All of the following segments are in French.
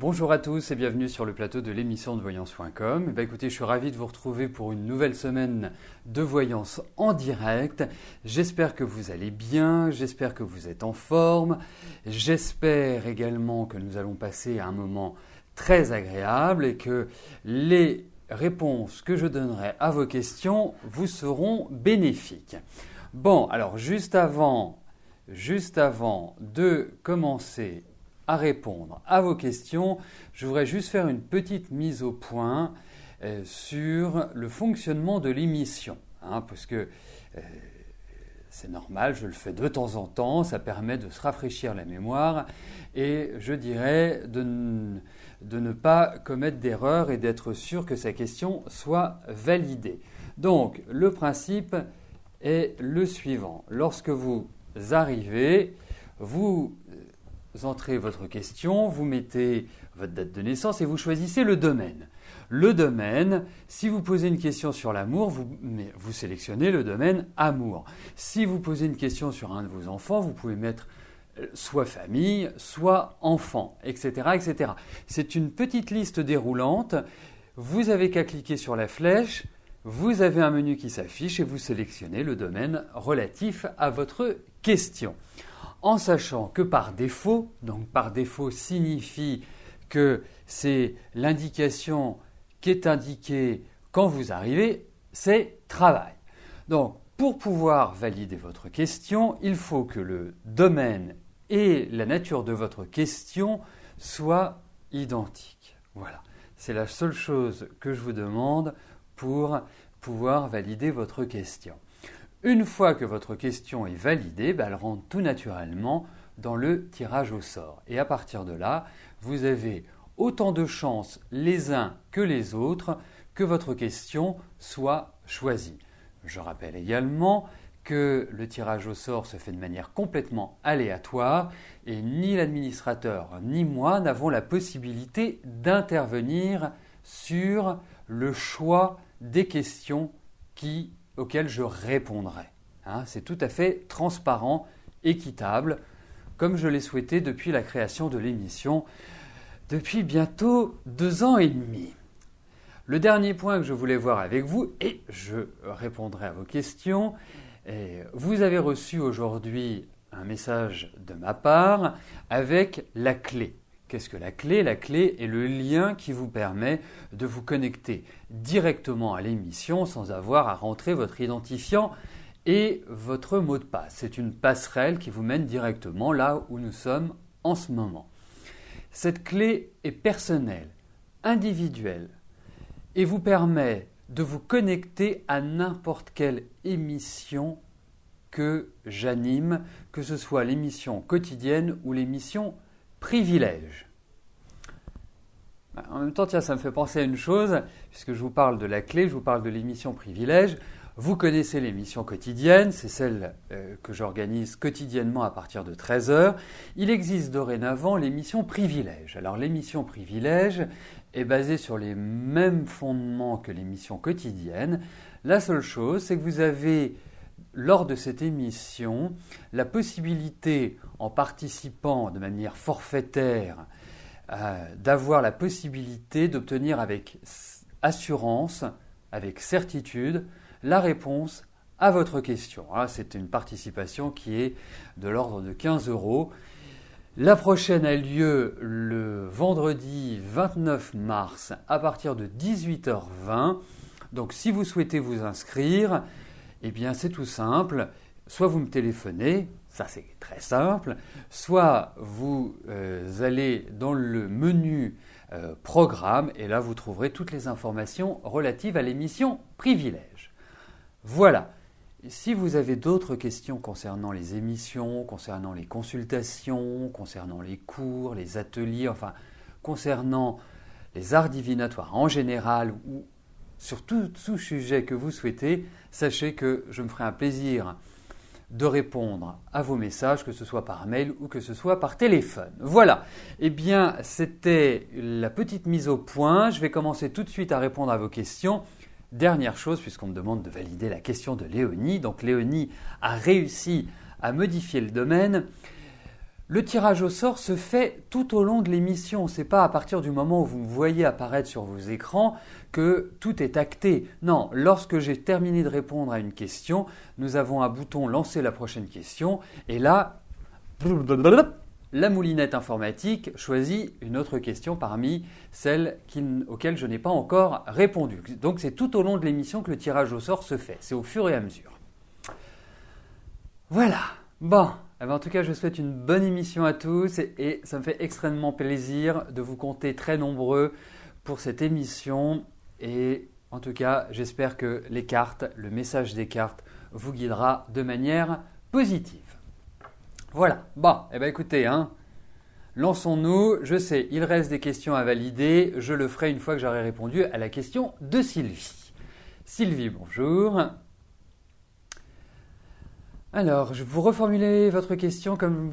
Bonjour à tous et bienvenue sur le plateau de l'émission de voyance.com. Écoutez, je suis ravi de vous retrouver pour une nouvelle semaine de voyance en direct. J'espère que vous allez bien, j'espère que vous êtes en forme. J'espère également que nous allons passer un moment très agréable et que les réponses que je donnerai à vos questions vous seront bénéfiques. Bon, alors juste avant de commencer à répondre à vos questions, je voudrais juste faire une petite mise au point sur le fonctionnement de l'émission, parce que c'est normal, je le fais de temps en temps, ça permet de se rafraîchir la mémoire et je dirais de ne pas commettre d'erreur et d'être sûr que sa question soit validée. Donc, le principe est le suivant. Lorsque vous arrivez, vous entrez votre question, vous mettez votre date de naissance et vous choisissez le domaine. Le domaine, si vous posez une question sur l'amour, vous sélectionnez le domaine amour. Si vous posez une question sur un de vos enfants, vous pouvez mettre soit famille, soit enfant, etc., etc. C'est une petite liste déroulante. Vous avez qu'à cliquer sur la flèche, vous avez un menu qui s'affiche et vous sélectionnez le domaine relatif à votre question. En sachant que par défaut, donc par défaut signifie que c'est l'indication qui est indiquée quand vous arrivez, c'est travail. Donc pour pouvoir valider votre question, il faut que le domaine et la nature de votre question soient identiques. Voilà, c'est la seule chose que je vous demande pour pouvoir valider votre question. Une fois que votre question est validée, elle rentre tout naturellement dans le tirage au sort. Et à partir de là, vous avez autant de chances les uns que les autres que votre question soit choisie. Je rappelle également que le tirage au sort se fait de manière complètement aléatoire et ni l'administrateur ni moi n'avons la possibilité d'intervenir sur le choix des questions auxquelles je répondrai. C'est tout à fait transparent, équitable, comme je l'ai souhaité depuis la création de l'émission, depuis bientôt 2 ans et demi. Le dernier point que je voulais voir avec vous, et je répondrai à vos questions, vous avez reçu aujourd'hui un message de ma part avec la clé. Qu'est-ce que la clé ? La clé est le lien qui vous permet de vous connecter directement à l'émission sans avoir à rentrer votre identifiant et votre mot de passe. C'est une passerelle qui vous mène directement là où nous sommes en ce moment. Cette clé est personnelle, individuelle et vous permet de vous connecter à n'importe quelle émission que j'anime, que ce soit l'émission quotidienne ou l'émission Privilège. En même temps, tiens, ça me fait penser à une chose, puisque je vous parle de la clé, je vous parle de l'émission Privilège. Vous connaissez l'émission quotidienne, c'est celle que j'organise quotidiennement à partir de 13h. Il existe dorénavant l'émission Privilège. Alors l'émission Privilège est basée sur les mêmes fondements que l'émission quotidienne. La seule chose, c'est que vous avez lors de cette émission, la possibilité, en participant de manière forfaitaire, d'avoir la possibilité d'obtenir avec assurance, avec certitude, la réponse à votre question. C'est une participation qui est de l'ordre de 15 €. La prochaine a lieu le vendredi 29 mars à partir de 18h20. Donc si vous souhaitez vous inscrire, eh bien, c'est tout simple. Soit vous me téléphonez, ça c'est très simple, soit vous allez dans le menu programme et là vous trouverez toutes les informations relatives à l'émission Privilège. Voilà. Si vous avez d'autres questions concernant les émissions, concernant les consultations, concernant les cours, les ateliers, enfin concernant les arts divinatoires en général ou sur tout sujet que vous souhaitez, sachez que je me ferai un plaisir de répondre à vos messages, que ce soit par mail ou que ce soit par téléphone. Voilà, eh bien c'était la petite mise au point. Je vais commencer tout de suite à répondre à vos questions. Dernière chose, puisqu'on me demande de valider la question de Léonie. Donc Léonie a réussi à modifier le domaine. Le tirage au sort se fait tout au long de l'émission. C'est pas à partir du moment où vous me voyez apparaître sur vos écrans que tout est acté. Non, lorsque j'ai terminé de répondre à une question, nous avons un bouton lancer la prochaine question et là, la moulinette informatique choisit une autre question parmi celles auxquelles je n'ai pas encore répondu. Donc c'est tout au long de l'émission que le tirage au sort se fait. C'est au fur et à mesure. Voilà. Bon. En tout cas, je vous souhaite une bonne émission à tous et ça me fait extrêmement plaisir de vous compter très nombreux pour cette émission. Et en tout cas, j'espère que les cartes, le message des cartes vous guidera de manière positive. Voilà. Bon, écoutez, lançons-nous. Je sais, il reste des questions à valider. Je le ferai une fois que j'aurai répondu à la question de Sylvie. Sylvie, bonjour. Alors, je vous reformuler votre question comme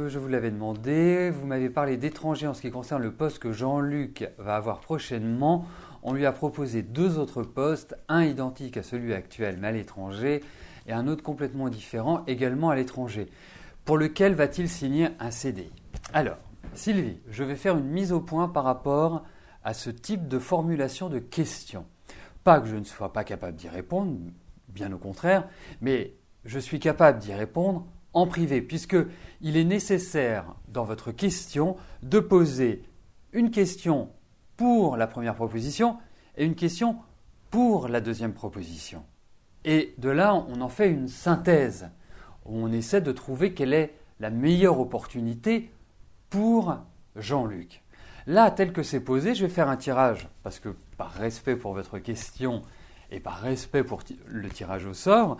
je vous l'avais demandé. Vous m'avez parlé d'étrangers en ce qui concerne le poste que Jean-Luc va avoir prochainement. On lui a proposé 2 autres postes, un identique à celui actuel mais à l'étranger et un autre complètement différent également à l'étranger. Pour lequel va-t-il signer un CDI? Alors, Sylvie, je vais faire une mise au point par rapport à ce type de formulation de question. Pas que je ne sois pas capable d'y répondre, bien au contraire, mais je suis capable d'y répondre en privé, puisqu'il est nécessaire dans votre question de poser une question pour la première proposition et une question pour la deuxième proposition. Et de là, on en fait une synthèse. On essaie de trouver quelle est la meilleure opportunité pour Jean-Luc. Là, tel que c'est posé, je vais faire un tirage, parce que par respect pour votre question et par respect pour le tirage au sort,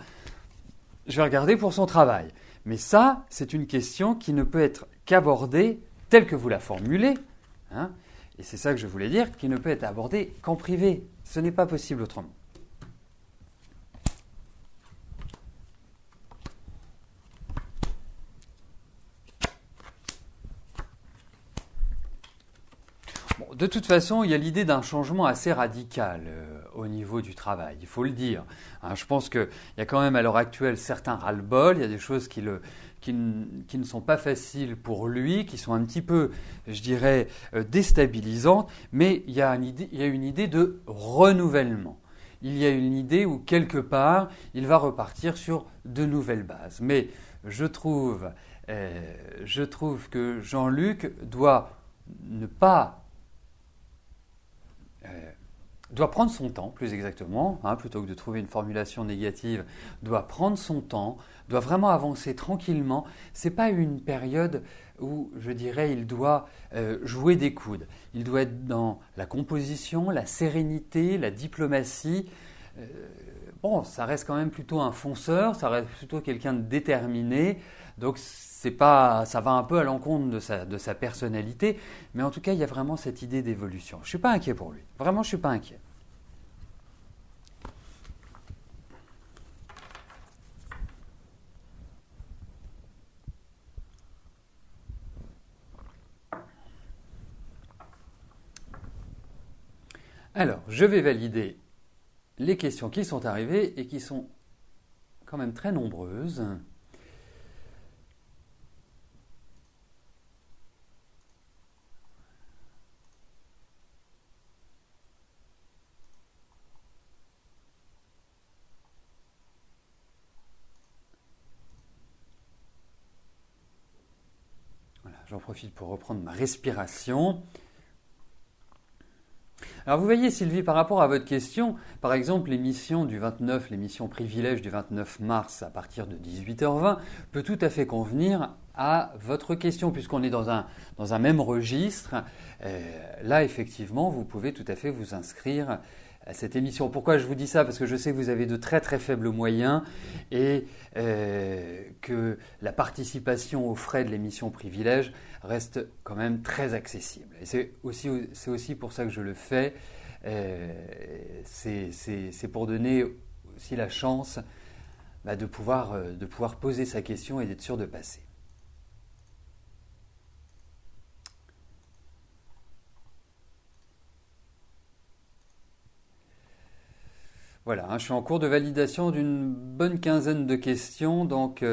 je vais regarder pour son travail. Mais ça, c'est une question qui ne peut être qu'abordée telle que vous la formulez. Et c'est ça que je voulais dire, qui ne peut être abordée qu'en privé. Ce n'est pas possible autrement. Bon, de toute façon, il y a l'idée d'un changement assez radical au niveau du travail, il faut le dire. Je pense qu'il y a quand même à l'heure actuelle certains ras-le-bol, il y a des choses qui ne sont pas faciles pour lui, qui sont un petit peu, je dirais, déstabilisantes, mais il y a une idée de renouvellement. Il y a une idée où quelque part, il va repartir sur de nouvelles bases. Mais je trouve que Jean-Luc doit prendre son temps, plus exactement, plutôt que de trouver une formulation négative, doit prendre son temps, doit vraiment avancer tranquillement. Ce n'est pas une période où, je dirais, il doit jouer des coudes. Il doit être dans la composition, la sérénité, la diplomatie. Ça reste quand même plutôt un fonceur, ça reste plutôt quelqu'un de déterminé. Donc, ça va un peu à l'encontre de sa personnalité, mais en tout cas, il y a vraiment cette idée d'évolution. Je ne suis pas inquiet pour lui. Vraiment, je ne suis pas inquiet. Alors, je vais valider les questions qui sont arrivées et qui sont quand même très nombreuses. Voilà, j'en profite pour reprendre ma respiration. Alors vous voyez Sylvie, par rapport à votre question, par exemple l'émission privilège du 29 mars à partir de 18h20 peut tout à fait convenir à votre question puisqu'on est dans un même registre. Là effectivement vous pouvez tout à fait vous inscrire à cette émission. Pourquoi je vous dis ça? Parce que je sais que vous avez de très très faibles moyens et que la participation aux frais de l'émission privilège reste quand même très accessible. Et c'est aussi pour ça que je le fais. C'est pour donner aussi la chance de pouvoir poser sa question et d'être sûr de passer. Voilà, je suis en cours de validation d'une bonne quinzaine de questions, donc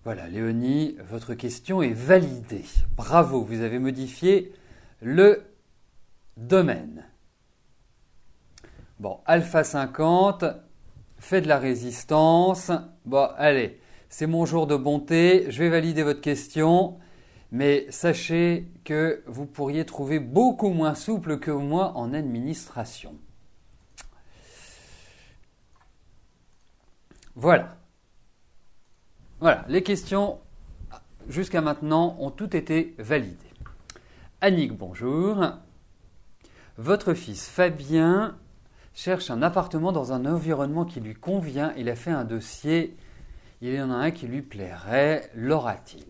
Voilà, Léonie, votre question est validée. Bravo, vous avez modifié le domaine. Bon, Alpha 50, fait de la résistance. Bon, allez, c'est mon jour de bonté, je vais valider votre question. Mais sachez que vous pourriez trouver beaucoup moins souple que moi en administration. Voilà. Voilà, les questions jusqu'à maintenant ont toutes été validées. Annick, bonjour. Votre fils Fabien cherche un appartement dans un environnement qui lui convient. Il a fait un dossier. Il y en a un qui lui plairait. L'aura-t-il ?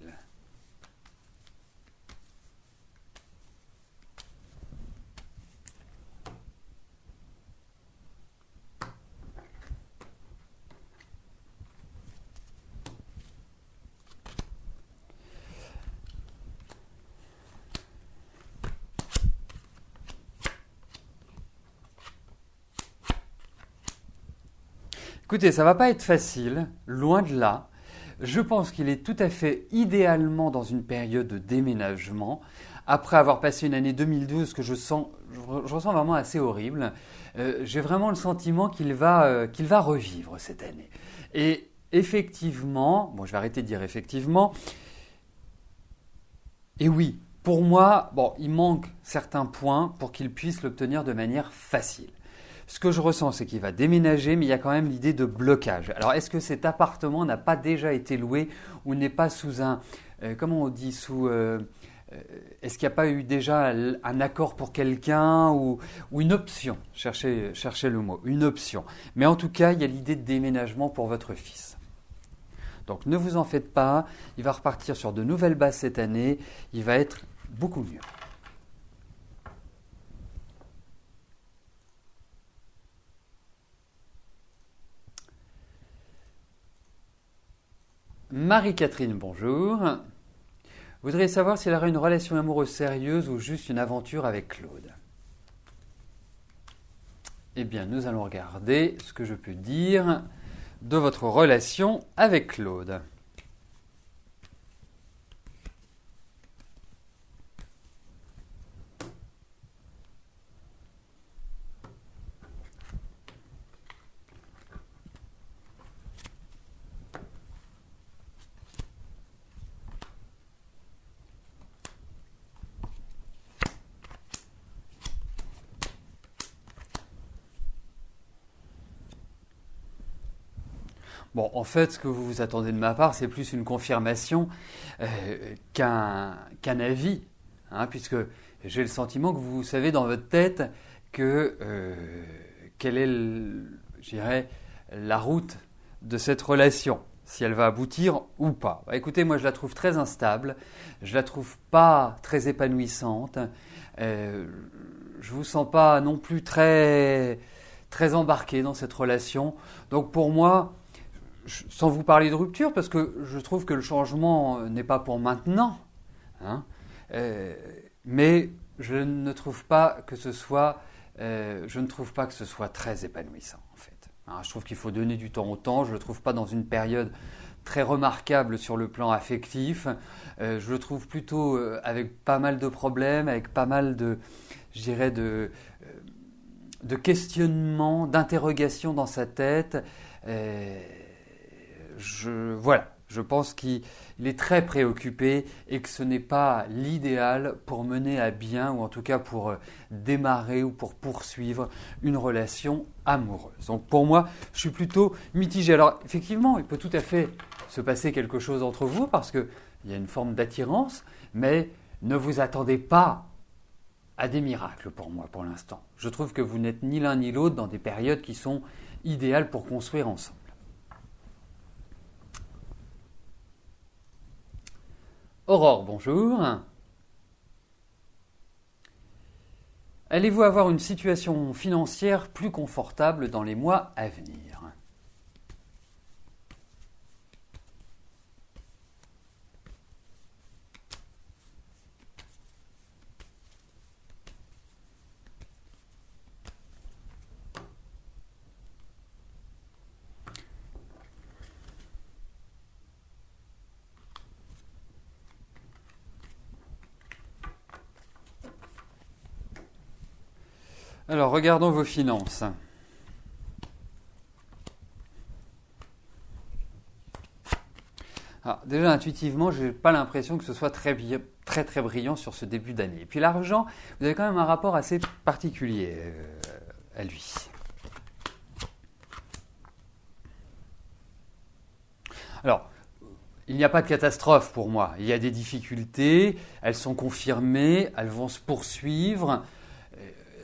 Écoutez, ça va pas être facile, loin de là. Je pense qu'il est tout à fait idéalement dans une période de déménagement. Après avoir passé une année 2012 que je ressens vraiment assez horrible, j'ai vraiment le sentiment qu'il va revivre cette année. Et effectivement, bon, je vais arrêter de dire effectivement, et oui, pour moi, bon, il manque certains points pour qu'il puisse l'obtenir de manière facile. Ce que je ressens, c'est qu'il va déménager, mais il y a quand même l'idée de blocage. Alors, est-ce que cet appartement n'a pas déjà été loué ou n'est pas sous un, comment on dit, est-ce qu'il n'y a pas eu déjà un accord pour quelqu'un ou une option? Cherchez le mot, une option. Mais en tout cas, il y a l'idée de déménagement pour votre fils. Donc, ne vous en faites pas. Il va repartir sur de nouvelles bases cette année. Il va être beaucoup mieux. Marie-Catherine, bonjour. Vous voudriez savoir s'il aura une relation amoureuse sérieuse ou juste une aventure avec Claude. Eh bien, nous allons regarder ce que je peux dire de votre relation avec Claude. Bon, en fait, ce que vous vous attendez de ma part, c'est plus une confirmation qu'un avis, hein, puisque j'ai le sentiment que vous savez dans votre tête que quelle est, je dirais, la route de cette relation, si elle va aboutir ou pas. Bah, écoutez, moi je la trouve très instable, je la trouve pas très épanouissante, je vous sens pas non plus très embarqué dans cette relation. Donc pour moi, sans vous parler de rupture, parce que je trouve que le changement n'est pas pour maintenant, hein, mais je ne trouve pas que ce soit, très épanouissant en fait. Hein, je trouve qu'il faut donner du temps au temps. Je le trouve pas dans une période très remarquable sur le plan affectif. Je le trouve plutôt avec pas mal de problèmes, avec pas mal de, je dirais, de questionnements, d'interrogations dans sa tête. Voilà, je pense qu'il est très préoccupé et que ce n'est pas l'idéal pour mener à bien, ou en tout cas pour démarrer ou pour poursuivre une relation amoureuse. Donc pour moi, je suis plutôt mitigé. Alors effectivement, il peut tout à fait se passer quelque chose entre vous parce qu'il y a une forme d'attirance, mais ne vous attendez pas à des miracles pour moi pour l'instant. Je trouve que vous n'êtes ni l'un ni l'autre dans des périodes qui sont idéales pour construire ensemble. Aurore, bonjour. Allez-vous avoir une situation financière plus confortable dans les mois à venir? Alors, regardons vos finances. Alors, déjà, intuitivement, je n'ai pas l'impression que ce soit très brillant sur ce début d'année. Et puis l'argent, vous avez quand même un rapport assez particulier à lui. Alors, il n'y a pas de catastrophe pour moi. Il y a des difficultés, elles sont confirmées, elles vont se poursuivre.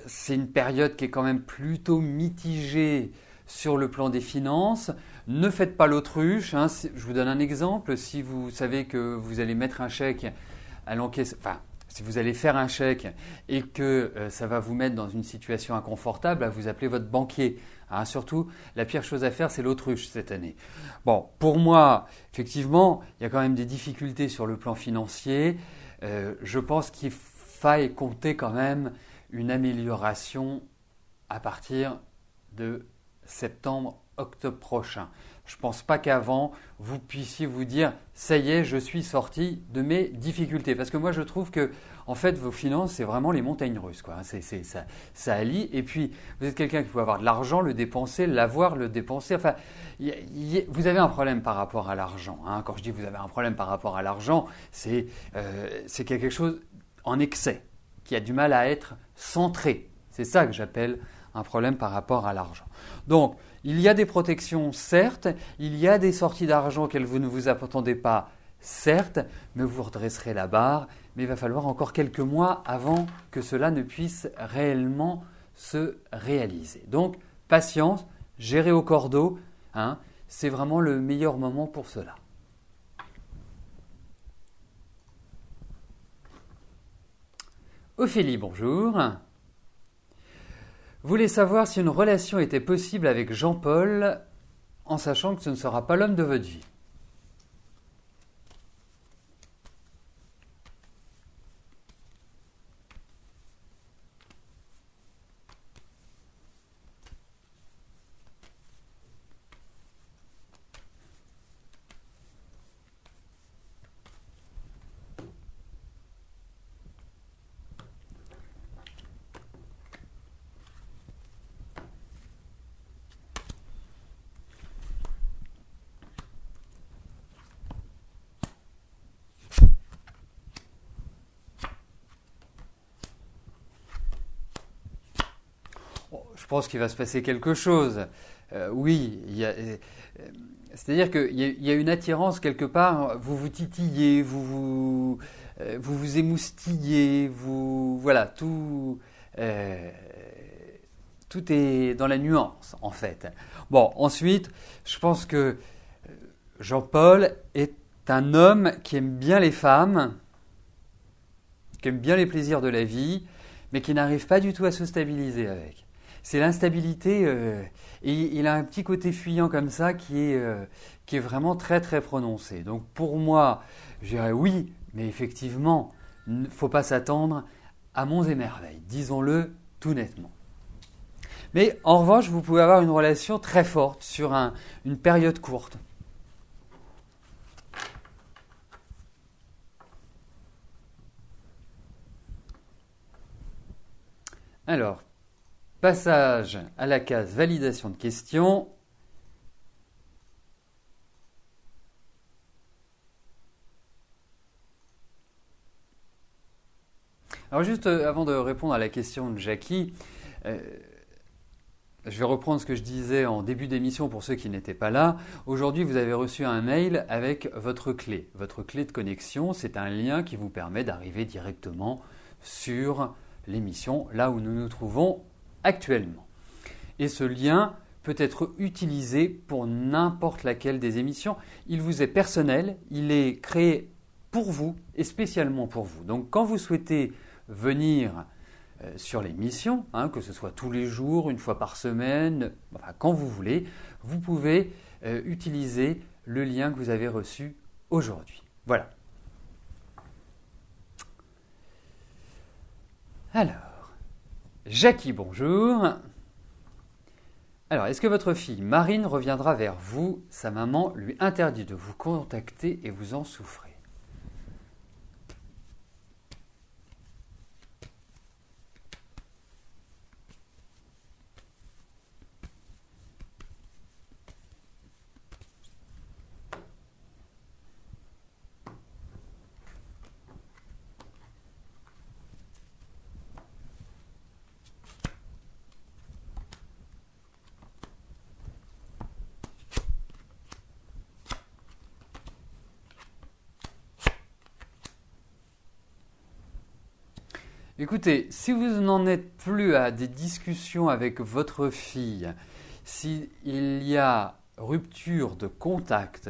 C'est une période qui est quand même plutôt mitigée sur le plan des finances. Ne faites pas l'autruche. Hein. Je vous donne un exemple. Si vous savez que vous allez mettre un chèque à l'encaisse, enfin, si vous allez faire un chèque et que ça va vous mettre dans une situation inconfortable, vous appelez votre banquier. Hein. Surtout, la pire chose à faire, c'est l'autruche cette année. Bon, pour moi, effectivement, il y a quand même des difficultés sur le plan financier. Je pense qu'il faille compter quand même une amélioration à partir de septembre, octobre prochain. Je ne pense pas qu'avant, vous puissiez vous dire « ça y est, je suis sorti de mes difficultés ». Parce que moi, je trouve que en fait, vos finances, c'est vraiment les montagnes russes. Quoi. Ça allie. Et puis, vous êtes quelqu'un qui peut avoir de l'argent, le dépenser, l'avoir, le dépenser. Enfin, vous avez un problème par rapport à l'argent. Hein. Quand je dis vous avez un problème par rapport à l'argent, c'est quelque chose en excès, qui a du mal à être centré. C'est ça que j'appelle un problème par rapport à l'argent. Donc, il y a des protections, certes, il y a des sorties d'argent auxquelles vous ne vous attendez pas, certes, mais vous redresserez la barre, mais il va falloir encore quelques mois avant que cela ne puisse réellement se réaliser. Donc, patience, gérer au cordeau, hein, c'est vraiment le meilleur moment pour cela. Ophélie, bonjour. Vous voulez savoir si une relation était possible avec Jean-Paul en sachant que ce ne sera pas l'homme de votre vie. Je pense qu'il va se passer quelque chose. Oui, c'est-à-dire qu'il y a une attirance quelque part, vous vous titillez, vous vous émoustillez, voilà, tout est dans la nuance en fait. Bon, ensuite, je pense que Jean-Paul est un homme qui aime bien les femmes, qui aime bien les plaisirs de la vie, mais qui n'arrive pas du tout à se stabiliser avec. C'est l'instabilité, et il a un petit côté fuyant comme ça qui est vraiment très très prononcé. Donc pour moi, je dirais oui, mais effectivement, il ne faut pas s'attendre à monts et merveilles, disons-le tout nettement. Mais en revanche, vous pouvez avoir une relation très forte sur une période courte. Alors, passage à la case validation de questions. Alors juste avant de répondre à la question de Jackie, je vais reprendre ce que je disais en début d'émission pour ceux qui n'étaient pas là. Aujourd'hui, vous avez reçu un mail avec votre clé. Votre clé de connexion, c'est un lien qui vous permet d'arriver directement sur l'émission, là où nous nous trouvons actuellement. Et ce lien peut être utilisé pour n'importe laquelle des émissions. Il vous est personnel, il est créé pour vous et spécialement pour vous. Donc quand vous souhaitez venir sur l'émission, hein, que ce soit tous les jours, une fois par semaine, enfin, quand vous voulez, vous pouvez utiliser le lien que vous avez reçu aujourd'hui. Voilà. Alors, Jackie, bonjour. Alors, est-ce que votre fille Marine reviendra vers vous? Sa maman lui interdit de vous contacter et vous en souffrez. Écoutez, si vous n'en êtes plus à des discussions avec votre fille, s'il y a rupture de contact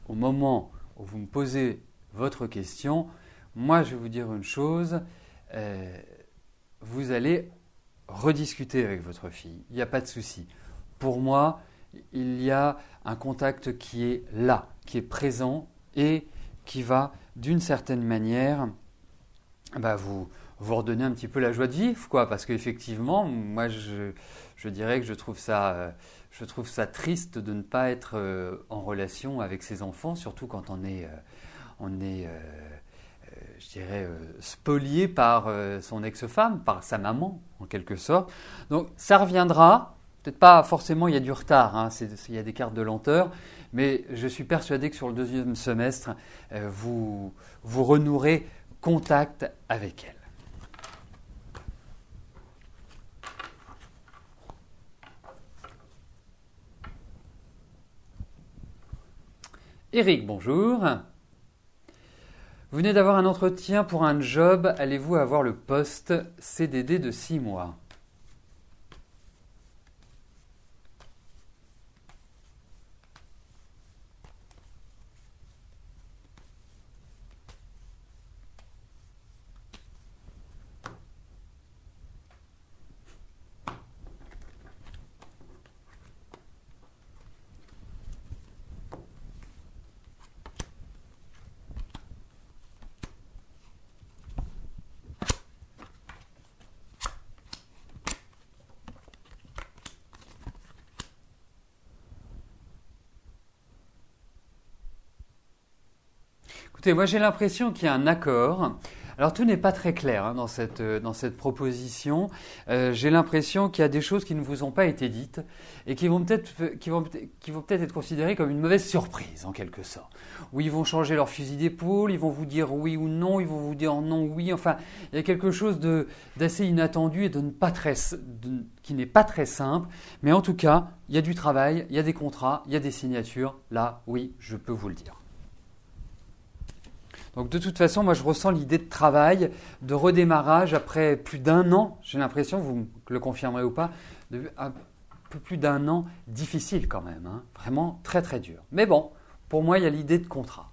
au moment où vous me posez votre question, moi je vais vous dire une chose, vous allez rediscuter avec votre fille, il n'y a pas de souci. Pour moi, il y a un contact qui est là, qui est présent et qui va d'une certaine manière vous redonner un petit peu la joie de vivre, quoi, parce qu'effectivement, moi je dirais que je trouve ça triste de ne pas être en relation avec ses enfants, surtout quand on est je dirais, spolié par son ex-femme, par sa maman, en quelque sorte. Donc, ça reviendra. Peut-être pas forcément, il y a du retard, hein, il y a des cartes de lenteur, mais je suis persuadé que sur le deuxième semestre, vous renouerez contact avec elle. Eric, bonjour. Vous venez d'avoir un entretien pour un job, allez-vous avoir le poste CDD de 6 mois? Écoutez, moi j'ai l'impression qu'il y a un accord. Alors tout n'est pas très clair hein, dans cette proposition. J'ai l'impression qu'il y a des choses qui ne vous ont pas été dites et qui vont peut-être être considérées comme une mauvaise surprise en quelque sorte. Où ils vont changer leur fusil d'épaule, ils vont vous dire oui ou non, ils vont vous dire non oui. Enfin, il y a quelque chose d'assez inattendu et qui n'est pas très simple. Mais en tout cas, il y a du travail, il y a des contrats, il y a des signatures. Là, oui, je peux vous le dire. Donc de toute façon, moi je ressens l'idée de travail, de redémarrage après plus d'un an, j'ai l'impression, vous le confirmerez ou pas, un peu plus d'un an difficile quand même, hein, vraiment très très dur. Mais bon, pour moi il y a l'idée de contrat.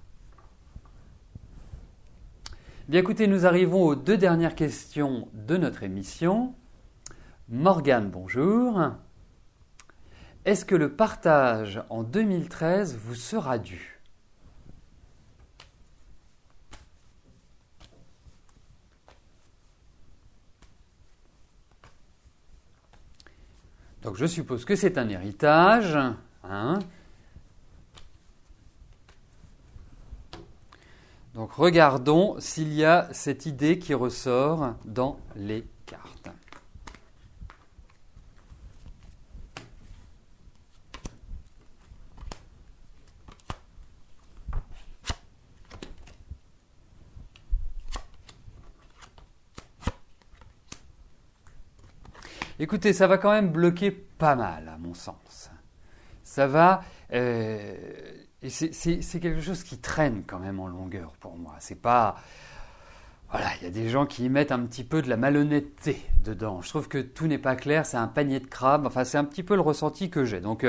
Bien écoutez, nous arrivons aux 2 dernières questions de notre émission. Morgane, bonjour. Est-ce que le partage en 2013 vous sera dû ? Donc je suppose que c'est un héritage. Hein. Donc regardons s'il y a cette idée qui ressort dans les cartes. Écoutez, ça va quand même bloquer pas mal, à mon sens. Ça va... et c'est quelque chose qui traîne quand même en longueur pour moi. C'est pas... Voilà, il y a des gens qui y mettent un petit peu de la malhonnêteté dedans. Je trouve que tout n'est pas clair, c'est un panier de crabes. Enfin, c'est un petit peu le ressenti que j'ai. Donc,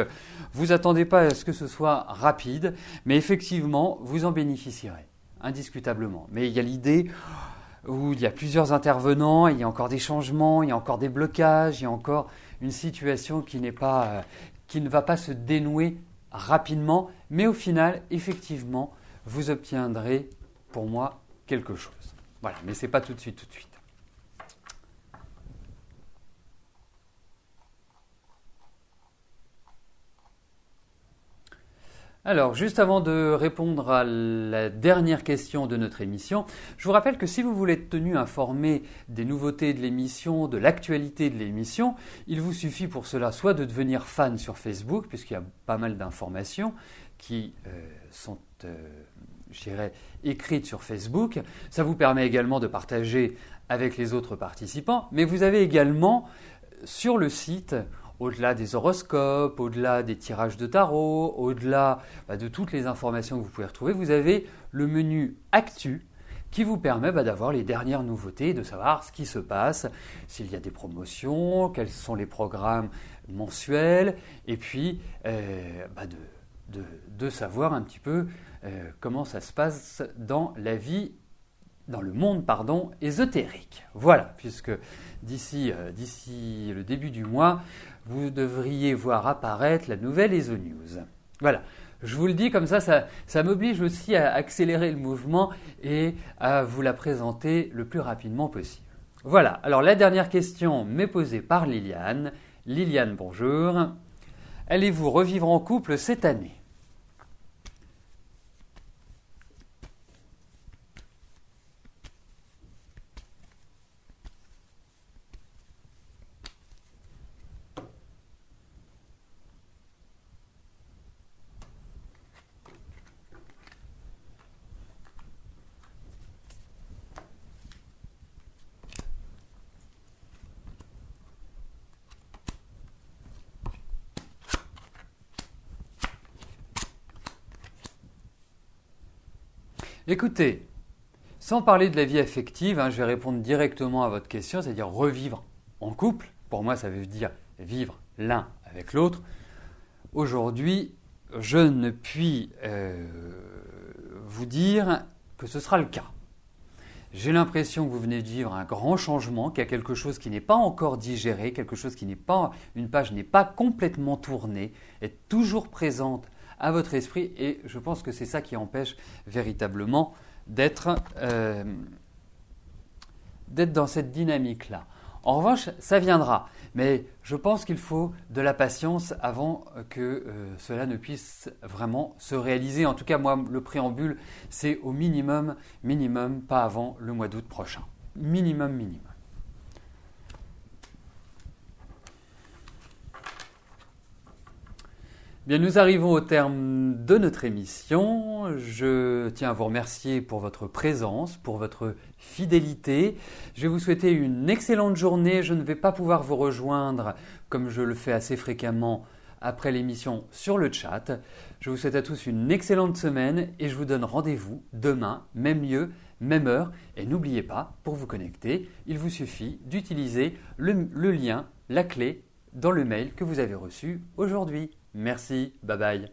vous attendez pas à ce que ce soit rapide, mais effectivement, vous en bénéficierez, indiscutablement. Mais il y a l'idée... où il y a plusieurs intervenants, il y a encore des changements, il y a encore des blocages, il y a encore une situation qui ne va pas se dénouer rapidement, mais au final, effectivement, vous obtiendrez pour moi quelque chose. Voilà, mais ce n'est pas tout de suite. Alors, juste avant de répondre à la dernière question de notre émission, je vous rappelle que si vous voulez être tenu informé des nouveautés de l'émission, de l'actualité de l'émission, il vous suffit pour cela soit de devenir fan sur Facebook, puisqu'il y a pas mal d'informations qui sont, je dirais, écrites sur Facebook. Ça vous permet également de partager avec les autres participants, mais vous avez également sur le site... au-delà des horoscopes, au-delà des tirages de tarot, au-delà de toutes les informations que vous pouvez retrouver, vous avez le menu Actu qui vous permet d'avoir les dernières nouveautés, de savoir ce qui se passe, s'il y a des promotions, quels sont les programmes mensuels, et puis de savoir un petit peu comment ça se passe dans la vie, dans le monde ésotérique. Voilà, puisque d'ici le début du mois, vous devriez voir apparaître la nouvelle ESO News. Voilà. Je vous le dis comme ça m'oblige aussi à accélérer le mouvement et à vous la présenter le plus rapidement possible. Voilà, alors la dernière question m'est posée par Liliane. Liliane, bonjour. Allez-vous revivre en couple cette année ? Écoutez, sans parler de la vie affective, je vais répondre directement à votre question, c'est-à-dire revivre en couple. Pour moi, ça veut dire vivre l'un avec l'autre. Aujourd'hui, je ne puis vous dire que ce sera le cas. J'ai l'impression que vous venez de vivre un grand changement, qu'il y a quelque chose qui n'est pas encore digéré, quelque chose qui n'est pas, une page n'est pas complètement tournée, est toujours présente à votre esprit, et je pense que c'est ça qui empêche véritablement d'être dans cette dynamique-là. En revanche, ça viendra, mais je pense qu'il faut de la patience avant que cela ne puisse vraiment se réaliser. En tout cas, moi, le préambule, c'est au minimum, pas avant le mois d'août prochain. Minimum. Bien, nous arrivons au terme de notre émission. Je tiens à vous remercier pour votre présence, pour votre fidélité. Je vais vous souhaiter une excellente journée. Je ne vais pas pouvoir vous rejoindre comme je le fais assez fréquemment après l'émission sur le chat. Je vous souhaite à tous une excellente semaine et je vous donne rendez-vous demain, même lieu, même heure. Et n'oubliez pas, pour vous connecter, il vous suffit d'utiliser le lien, la clé dans le mail que vous avez reçu aujourd'hui. Merci, bye bye.